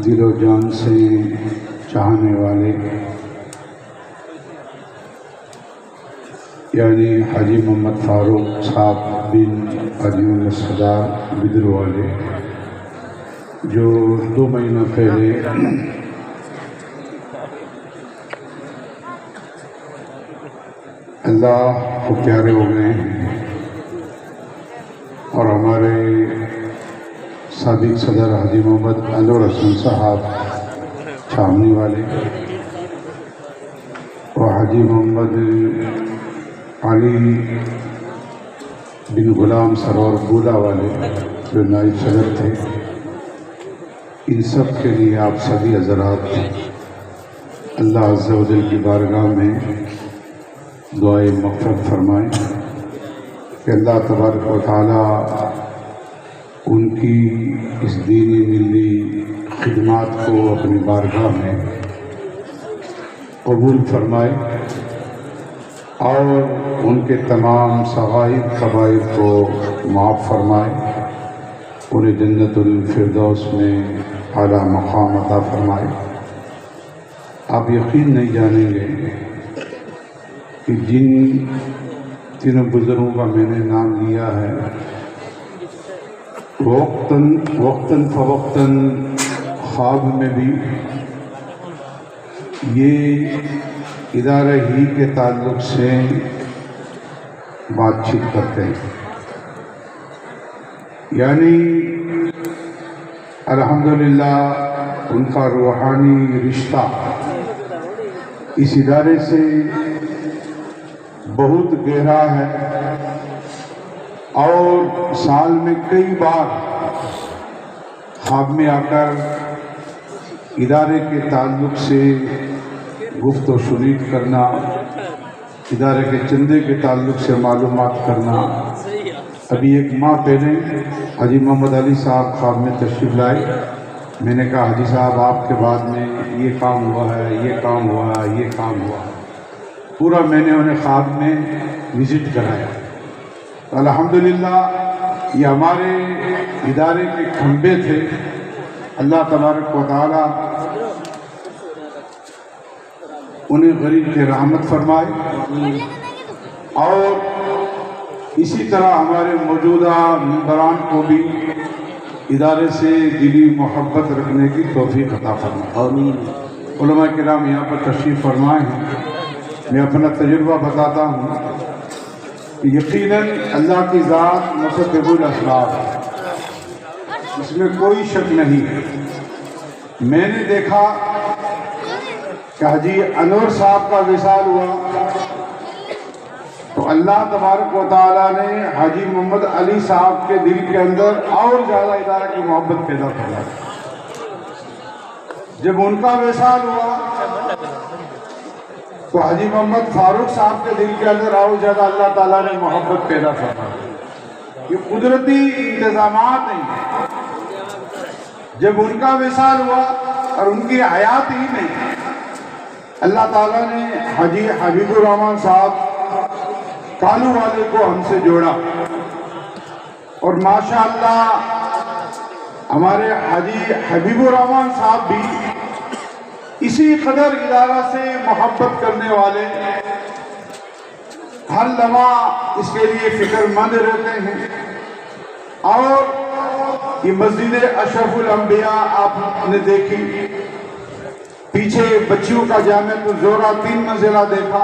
دل و جان سے چاہنے والے یعنی حاجی محمد فاروق صاحب بن عظیم الصدار بدر والے، جو 2 مہینہ پہلے اللہ کو پیارے ہو گئے ہیں، اور ہمارے سابق صدر حاجی محمد انور حسن صاحب چھامنی والے اور حاجی محمد علی بن غلام سرور بولا والے جو نائب صدر تھے، ان سب کے لیے آپ سبھی حضرات اللہ عز و جل کی بارگاہ میں دعائے مغفرت فرمائیں کہ اللہ تبارک و تعالی ان کی اس دینی ملی خدمات کو اپنی بارگاہ میں قبول فرمائے اور ان کے تمام صغائر کبائر کو معاف فرمائے، انہیں جنت الفردوس میں اعلیٰ مقام عطا فرمائے۔ آپ یقین نہیں جانیں گے کہ جن تینوں بزرگوں کا میں نے نام لیا ہے، وقتاً فوقتاً خواب میں بھی یہ ادارہ ہی کے تعلق سے بات چیت کرتے ہیں، یعنی الحمدللہ ان کا روحانی رشتہ اس ادارے سے بہت گہرا ہے، اور سال میں کئی بار خواب میں آ کر ادارے کے تعلق سے گفت و شنید کرنا، ادارے کے چندے کے تعلق سے معلومات کرنا۔ ابھی 1 ماہ پہلے حاجی محمد علی صاحب خواب میں تشریف لائے، میں نے کہا حاجی صاحب آپ کے بعد میں یہ کام ہوا ہے، یہ کام ہوا ہے، یہ کام ہوا ہے، پورا میں نے انہیں خواب میں وزٹ کرایا۔ الحمدللہ یہ ہمارے ادارے کے کھمبے تھے، اللہ تبارک و تعالی انہیں غریب کے رحمت فرمائے، اور اسی طرح ہمارے موجودہ ممبران کو بھی ادارے سے دلی محبت رکھنے کی توفیق عطا فرمائے۔ علماء کرام یہاں پر تشریف فرمائے ہیں، میں اپنا تجربہ بتاتا ہوں کہ یقیناً اللہ کی ذات مسبب الاسباب ہے، اس میں کوئی شک نہیں ہے۔ میں نے دیکھا کہ حاجی انور صاحب کا وصال ہوا تو اللہ تبارک و تعالیٰ نے حاجی محمد علی صاحب کے دل کے اندر اور زیادہ ادارہ کی محبت پیدا کرا۔ جب ان کا وصال ہوا تو حاجی محمد فاروق صاحب کے دل کے اندر اور زیادہ اللہ تعالیٰ نے محبت پیدا کرا۔ یہ قدرتی انتظامات ہیں۔ جب ان کا وصال ہوا اور ان کی حیات ہی میں اللہ تعالیٰ نے حاجی حبیب الرحمن صاحب کالو والے کو ہم سے جوڑا، اور ماشاءاللہ ہمارے حاجی حبیب الرحمن صاحب بھی اسی قدر ادارہ سے محبت کرنے والے، ہر لمحہ اس کے لیے فکر مند رہتے ہیں۔ اور یہ مسجد اشرف الانبیاء آپ نے دیکھی، پیچھے بچیوں کا جامعۃ الزہرا 3 منزلہ دیکھا،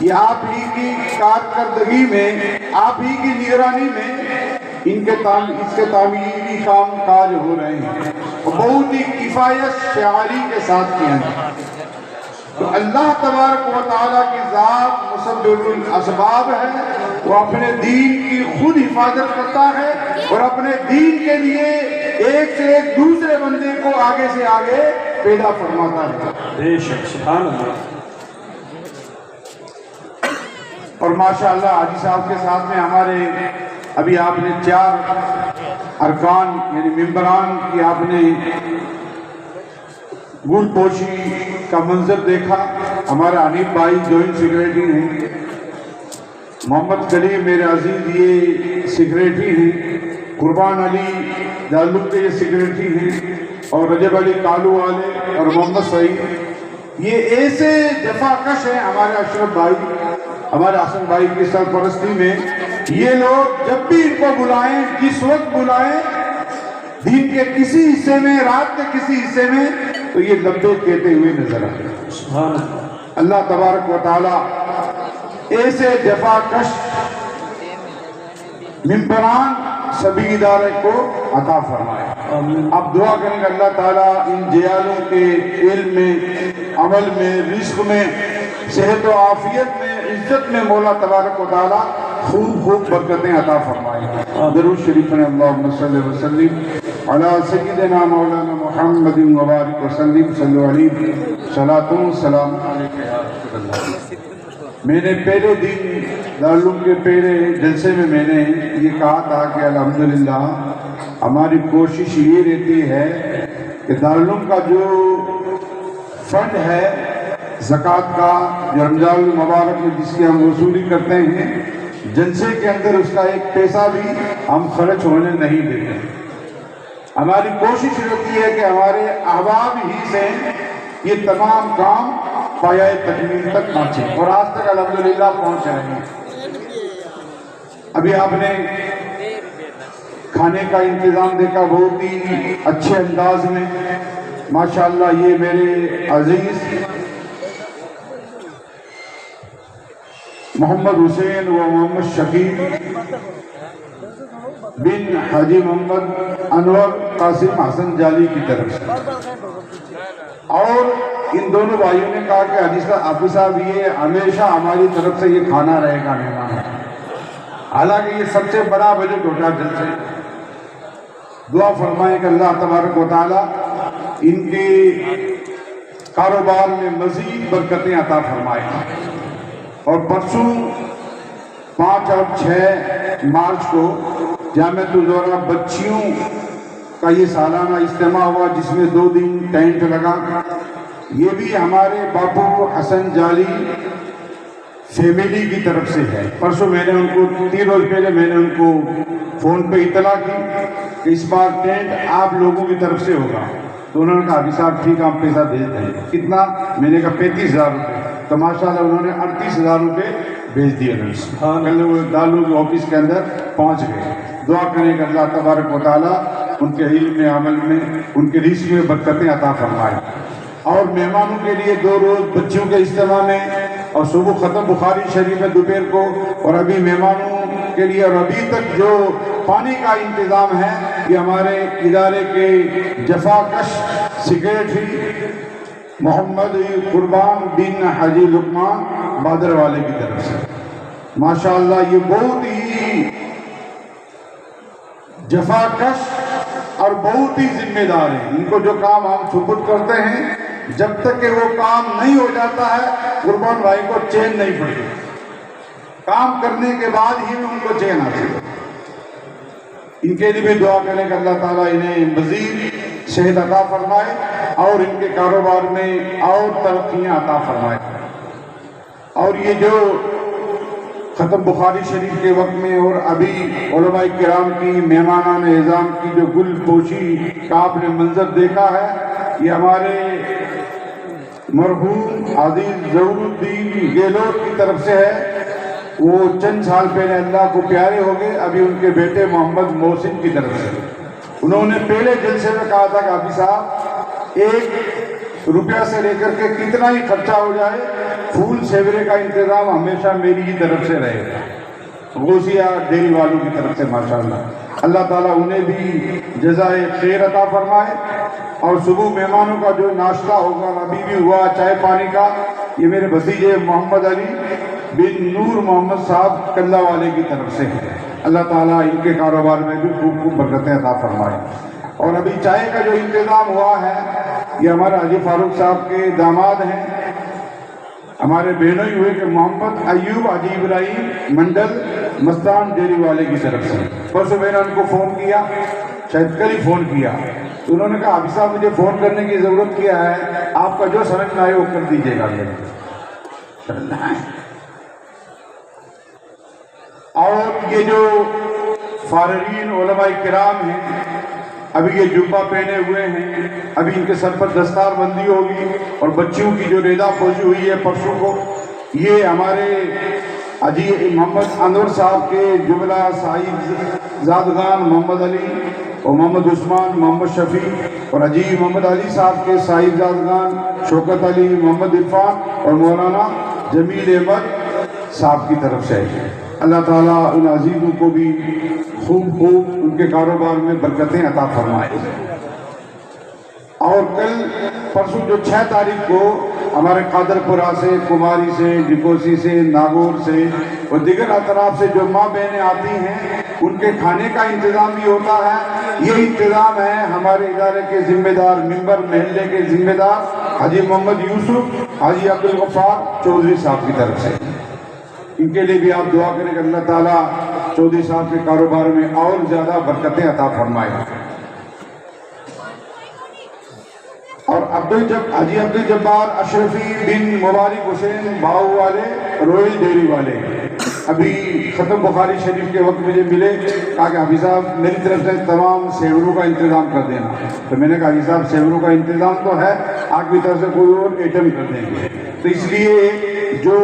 یہ آپ ہی کی کارکردگی میں، آپ ہی کی نگرانی میں اس کے تعمیری کام کاج ہو رہے ہیں، اور بہت ہی کفایت شعاری کے ساتھ کیا ہے۔ تو اللہ تبارک و تعالیٰ کی ذات مسبب الاسباب ہے، وہ اپنے دین کی خود حفاظت کرتا ہے، اور اپنے دین کے لیے ایک سے ایک دوسرے بندے کو آگے سے آگے پیدا فرماتا ہے۔ بے شک، سبحان اللہ۔ اور ماشاءاللہ حاجی صاحب کے ساتھ میں ہمارے ابھی آپ نے 4 ارکان یعنی ممبران کی آپ نے گل پوشی کا منظر دیکھا۔ ہمارے حنیف بھائی جوائنٹ سیکریٹری ہیں، محمد کلیم میرے عزیز یہ سیکریٹری ہیں، قربان علی دارالعلوم کے یہ سیکریٹری ہیں، اور رجب علی کالو والے اور محمد سعید، یہ ایسے جفا کش ہیں ہمارے اشرف بھائی، ہمارے حسن بھائی کی سرپرستی میں. یہ لوگ جب بھی ان کو بلائیں، جس وقت بلائیں، دین کے کسی حصے میں، رات کے کسی حصے میں، تو یہ لبیک کہتے ہوئے نظر آتے ہیں. سبحان اللہ. اللہ تبارک و تعالی ایسے جفا کش ممبران سبھی ادارے کو عطا فرمائے. اب دعا کریں کہ اللہ تعالیٰ ان جیالوں کے علم میں، عمل میں، رزق میں، صحت و عافیت میں، عزت میں مولا تبارک و تعالیٰ خوب خوب برکتیں عطا فرمائے. درود شریف میں اللہم صلی وسلم علی سیدنا مولانا محمد وبارک وسلم صلی علیہ صلاۃ و سلام علیہ یا رسول اللہ. میں نے پہلے دن دارالعلوم کے پہلے جلسے میں نے یہ کہا تھا کہ الحمدللہ ہماری کوشش یہ رہتی ہے کہ دارالعلوم کا جو فنڈ ہے زکوٰۃ کا، جو رمضان المبارک میں جس کی ہم وصولی کرتے ہیں، جلسے کے اندر اس کا ایک پیسہ بھی ہم خرچ ہونے نہیں دیتے. ہماری کوشش رہتی ہے کہ ہمارے احباب ہی سے یہ تمام کام پایۂ تکمیل تک پہنچے، اور آج تک الحمدللہ پہنچ رہے ہیں. ابھی آپ نے کھانے کا انتظام دیکھا بہت ہی اچھے انداز میں، ماشاءاللہ. یہ میرے عزیز محمد حسین و محمد شکیل بن حاجی محمد انور قاسم حسن جالی کی طرف سے، اور ان دونوں بھائیوں نے کہا کہ حافظ صاحب یہ ہمیشہ ہماری طرف سے یہ کھانا رہے گا مہمان. حالانکہ یہ سب سے بڑا بجٹ ہوتا ہے جلسے. دعا فرمائیں کہ اللہ تبارک و تعالیٰ ان کے کاروبار میں مزید برکتیں عطا فرمائے. اور پرسوں 5 اور 6 مارچ کو جامعۃ الزہرا بچیوں کا یہ سالانہ اجتماع ہوا، جس میں 2 دن ٹینٹ لگا. یہ بھی ہمارے باپو حسن جالی فیملی کی طرف سے ہے. پرسوں میں نے ان کو 3 روز پہلے میں نے ان کو فون پہ اطلاع کی کہ اس بار ٹینٹ آپ لوگوں کی طرف سے ہوگا. تو انہوں نے کہا ابھی صاحب ٹھیک آپ پیسہ بھیج دیں. کتنا؟ میں نے کہا 35,000 روپے. تو ماشاءاللہ انہوں نے 38,000 روپے بھیج دیے. کل وہ دارالعلوم کے آفس کے اندر پہنچ گئے. دعا کریں کہ اللہ تبارک و تعالیٰ ان کے علم میں، عمل میں، ان کے رزق میں برکتیں عطا فرمائے. اور مہمانوں کے لیے 2 روز بچیوں کے اجتماع میں، اور صبح ختم بخاری شریف میں دوپہر کو، اور ابھی مہمانوں کے لیے، اور ابھی تک جو پانی کا انتظام ہے یہ ہمارے ادارے کے جفا کش سیکریٹری محمد قربان بن حاجی لقمان بادر والے کی طرف سے. ماشاءاللہ یہ بہت ہی جفا کش اور بہت ہی ذمہ دار ہیں. ان کو جو کام ہم سپرد کرتے ہیں، جب تک کہ وہ کام نہیں ہو جاتا ہے قربان بھائی کو چین نہیں پڑتی. کام کرنے کے بعد ہی میں ان کو چین حاصل. ان کے لیے بھی دعا کریں کہ اللہ تعالیٰ انہیں مزید صحت عطا فرمائے اور ان کے کاروبار میں اور ترقیاں عطا فرمائے. اور یہ جو ختم بخاری شریف کے وقت میں اور ابھی علماء کرام کی مہمانان اعظام کی جو گل پوشی کا آپ نے منظر دیکھا ہے، یہ ہمارے مرحوم عزیز ظہور الدین گیلوٹ کی طرف سے ہے. وہ چند سال پہلے اللہ کو پیارے ہو گئے. ابھی ان کے بیٹے محمد محسن کی طرف سے انہوں نے پہلے جلسے میں کہا تھا کہ حافظ صاحب 1 روپیہ سے لے کر کے کتنا ہی خرچہ ہو جائے، پھول سیورے کا انتظام ہمیشہ میری ہی طرف سے رہے گا. غوثیہ ڈیری والوں کی طرف سے ماشاءاللہ. اللہ تعالیٰ انہیں بھی جزائے خیر عطا فرمائے. اور صبح مہمانوں کا جو ناشتہ ہوگا، ابھی بھی ہوا چائے پانی کا، یہ میرے بھتیجے محمد علی بن نور محمد صاحب کلہ والے کی طرف سے ہے. اللہ تعالیٰ ان کے کاروبار میں بھی خوب خوب برکتیں عطا فرمائے. اور ابھی چائے کا جو انتظام ہوا ہے، یہ ہمارے حاجی فاروق صاحب کے داماد ہیں، ہمارے بہنوں ہی ہوئے کہ محمد ایوب حاجی ابراہیم منڈل مستان ڈیری والے کی طرف سے. پرسوں میں نے ان کو فون کیا، شاید کل ہی فون کیا، تو انہوں نے کہا حافظ صاحب مجھے فون کرنے کی ضرورت کیا ہے، آپ کا جو سمجھ میں آئے وہ کر دیجیے گا. اور یہ جو فارغین علماء کرام ہیں، ابھی یہ جبہ پہنے ہوئے ہیں، ابھی ان کے سر پر دستار بندی ہوگی اور بچیوں کی جو ریدا پوشی ہوئی ہے پرسوں کو، یہ ہمارے حاجی محمد انور صاحب کے جملہ صاحب زادگان محمد علی اور محمد عثمان محمد شفیع اور حاجی محمد علی صاحب کے صاحب زادگان شوکت علی محمد عرفان اور مولانا جمیل احمد صاحب کی طرف سے ہے۔ اللہ تعالیٰ ان عزیزوں کو بھی خوب ان کے کاروبار میں برکتیں عطا فرمائے۔ اور کل پرسوں جو 6 تاریخ کو ہمارے قادر پورہ سے، کماری سے، ڈکوسی سے، ناگور سے اور دیگر اطراف سے جو ماں بہنیں آتی ہیں، ان کے کھانے کا انتظام بھی ہوتا ہے۔ یہ انتظام ہے ہمارے ادارے کے ذمہ دار، ممبر محلے کے ذمہ دار حاجی محمد یوسف حاجی عبدالغفار چودھری صاحب کی طرف سے۔ ان کے لیے بھی آپ دعا کریں کہ اللہ تعالیٰ چودھری صاحب کے کاروبار میں اور زیادہ برکتیں عطا فرمائے۔ اور حاجی عبدالجبار اشرفی بن مبارک حسین بھاؤ والے رویل ڈیری والے ابھی ختم بخاری شریف کے وقت مجھے ملے، کہا کہ حافظ صاحب میری طرف سے تمام سیوروں کا انتظام کر دینا۔ تو میں نے کہا حافظ صاحب سیوروں کا انتظام تو ہے، آپ کی طرف سے کوئی اور ایٹم کر دیں گے۔ تو اس لیے جو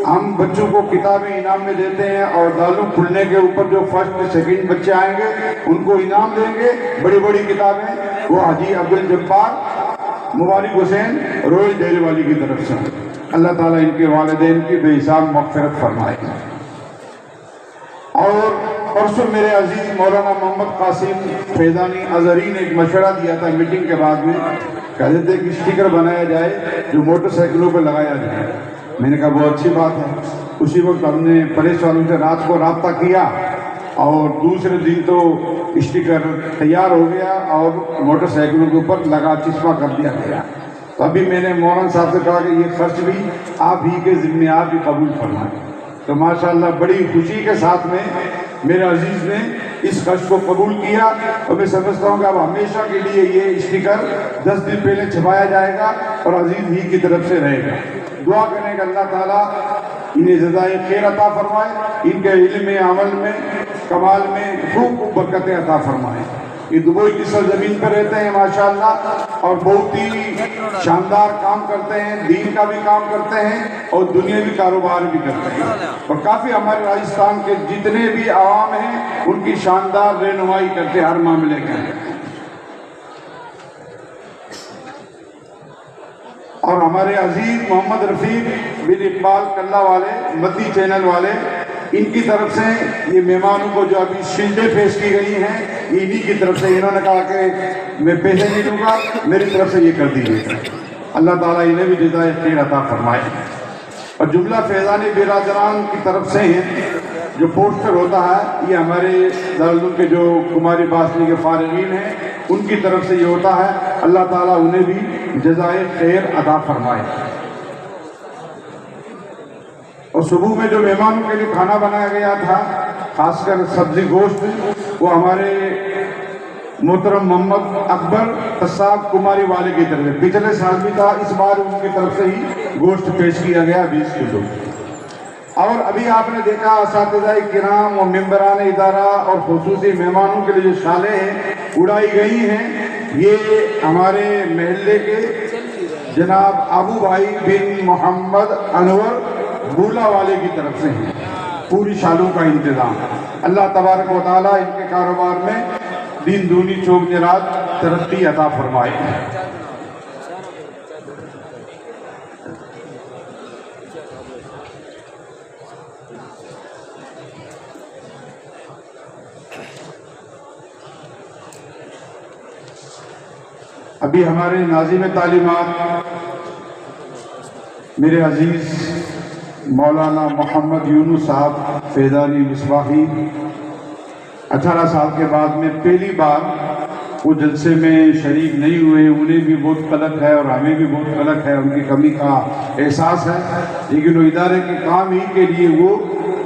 ہم بچوں کو کتابیں انعام میں دیتے ہیں اور دارالعلوم کھلنے کے اوپر جو فرسٹ سیکنڈ بچے آئیں گے ان کو انعام دیں گے، بڑی بڑی کتابیں، وہ حاجی عبدالجبار مبارک حسین رویل ڈیری والی کی طرف سے۔ اللہ تعالیٰ ان کے والدین کی بے حساب مغفرت فرمائے۔ اور پرسوں میرے عزیز مولانا محمد قاسم فیضانی ازہری نے ایک مشورہ دیا تھا میٹنگ کے بعد میں، کہتے تھے کہ اسٹیکر بنایا جائے جو موٹر سائیکلوں پہ لگایا جائے۔ میں نے کہا بہت اچھی بات ہے۔ اسی وقت ہم نے پریس والوں سے رات کو رابطہ کیا اور دوسرے دن تو اسٹیکر تیار ہو گیا اور موٹر سائیکلوں کے اوپر لگا چسپاں کر دیا گیا۔ تو ابھی میں نے مولانا صاحب سے کہا کہ یہ خرچ بھی آپ ہی کے ذمہ آپ ہی قبول فرمائیں۔ تو ماشاءاللہ بڑی خوشی کے ساتھ میں میرے عزیز نے اس خرچ کو قبول کیا، اور میں سمجھتا ہوں کہ اب ہمیشہ کے لیے یہ اسٹیکر 10 دن پہلے چھپایا جائے گا اور عزیز ہی کی طرف سے رہے گا۔ دعا کریں کہ اللہ تعالیٰ انہیں جزائے خیر عطا فرمائے، ان کے علم عمل میں کمال میں خوب برکتیں عطا فرمائے۔ یہ دبئی کی سرزمین پر رہتے ہیں ماشاءاللہ اور بہت ہی شاندار کام کرتے ہیں، دین کا بھی کام کرتے ہیں اور دنیاوی کاروبار بھی کرتے ہیں، اور کافی ہمارے راجستھان کے جتنے بھی عوام ہیں ان کی شاندار رہنمائی کرتے ہیں ہر معاملے کے۔ اور ہمارے عزیز محمد رفیق بن اقبال کلہ والے مدی چینل والے، ان کی طرف سے یہ مہمانوں کو جو ابھی شیلڈیں پیش کی گئی ہیں یہ انہی کی طرف سے، انہوں نے کہا کہ میں پیسے نہیں دوں گا، میری طرف سے یہ کر دیجیے۔ اللہ تعالیٰ انہیں بھی جزائے خیر عطا فرمائے۔ اور جملہ فیضانی برادران کی طرف سے ہیں جو پوسٹر ہوتا ہے، یہ ہمارے دارالعلوم کے جو کماری باسنی کے فارغین ہیں ان کی طرف سے یہ ہوتا ہے۔ اللہ تعالیٰ انہیں بھی جزائے خیر عطا فرمائے۔ اور صبح میں جو مہمانوں کے لیے کھانا بنایا گیا تھا، خاص کر سبزی گوشت، وہ ہمارے محترم محمد اکبر قصاب کماری والے کی طرف سے، پچھلے سال بھی تھا، اس بار ان کی طرف سے ہی گوشت پیش کیا گیا 20 کلو۔ اور ابھی آپ نے دیکھا اساتذہ کرام اور ممبران ادارہ اور خصوصی مہمانوں کے لیے جو شالیں اڑائی گئی ہیں، یہ ہمارے محلے کے جناب ابو بھائی بن محمد انور بولا والے کی طرف سے ہیں، پوری شالوں کا انتظام۔ اللہ تبارک و تعالیٰ ان کے کاروبار میں دین دونی چوک رات ترقی عطا فرمائے۔ ابھی ہمارے ناظم تعلیمات میرے عزیز مولانا محمد یونس صاحب فیضانی مصباحی 18 سال کے بعد میں پہلی بار وہ جلسے میں شریک نہیں ہوئے، انہیں بھی بہت قلق ہے اور ہمیں بھی بہت قلق ہے، ان کی کمی کا احساس ہے، لیکن وہ ادارے کے کام ہی کے لیے وہ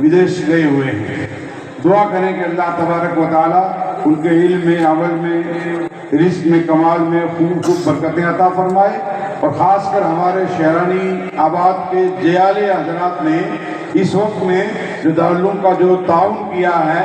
ودیش گئے ہوئے ہیں۔ دعا کریں کہ اللہ تبارک و تعالیٰ ان کے علم میں، عمل میں، رزق میں، کمال میں خوب برکتیں عطا فرمائے۔ اور خاص کر ہمارے شہرانی آباد کے جیالے حضرات نے اس وقت میں جو دارالعلوم کا جو تعاون کیا ہے،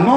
9